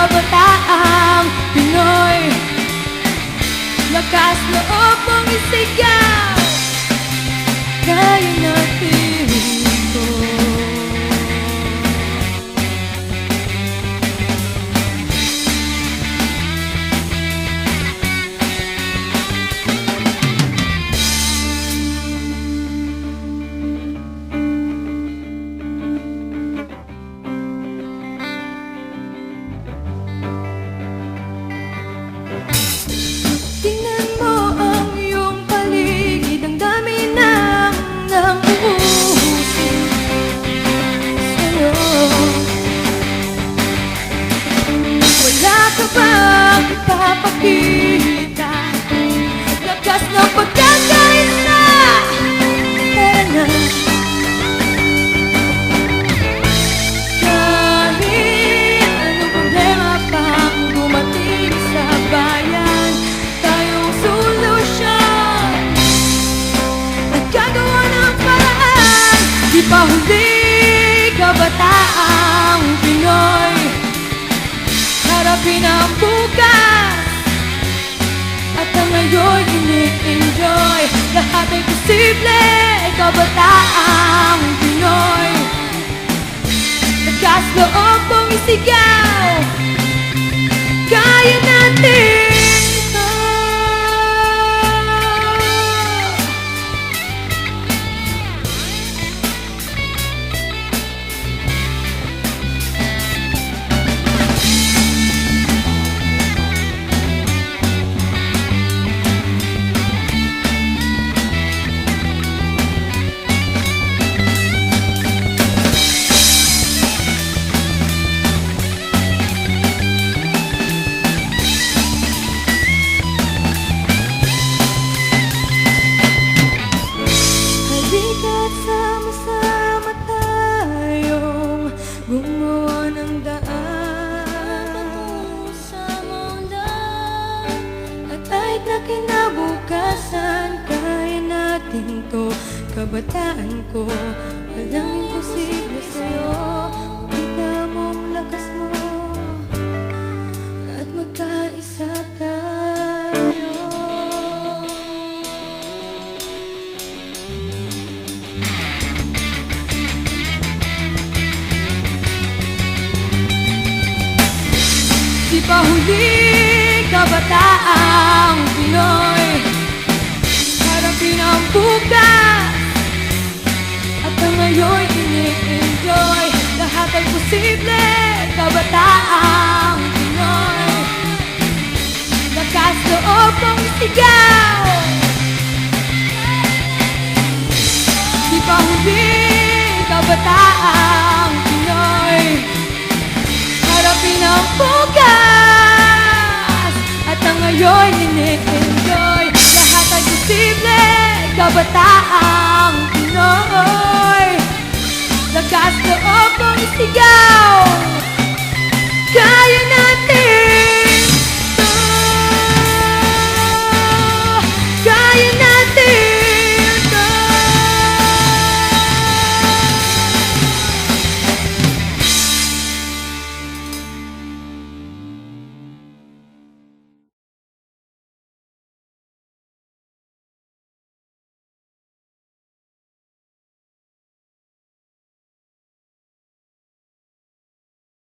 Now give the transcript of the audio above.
kabataang Pinoy. Lakas loob mong isigaw, kaya natin ito. Tingnan mo ang iyong paligid, ang dami nang uusin sa'yo. Wala ka bang ipapakita? Lakas ng pagkakaisa. Tara na. Kahit anong problema pang dumating sa bayan, tayong solusyon at gagawa ng paraan. Di pa huli, kabataang Pinoy. Harapin ang bukas at ang ngayon ini-enjoy. Lahat ay posible, kabataang Pinoy. Lakas loob mong isigaw, kaya natin ito. Halika't sama-sama tayong gumawa ng daan sa mundo. At kahit na kinabukasan, kaya natin to, kabataan ko. Walang imposible sa'yo, kita mong lakas mo at magkaisa tayo. Di pa huli, kabataang Pinoy. Harapin ang bukas at ang ngayon ini-enjoy. Lahat ay posible, kabataang Pinoy. Lakas loob mong isigaw. Di pa huli, kabataang Pinoy. Harapin ang bukas at ang ngayon ini-enjoy. Lahat ay posible, kabataang Pinoy. Lakas loob mong isigaw, kaya natin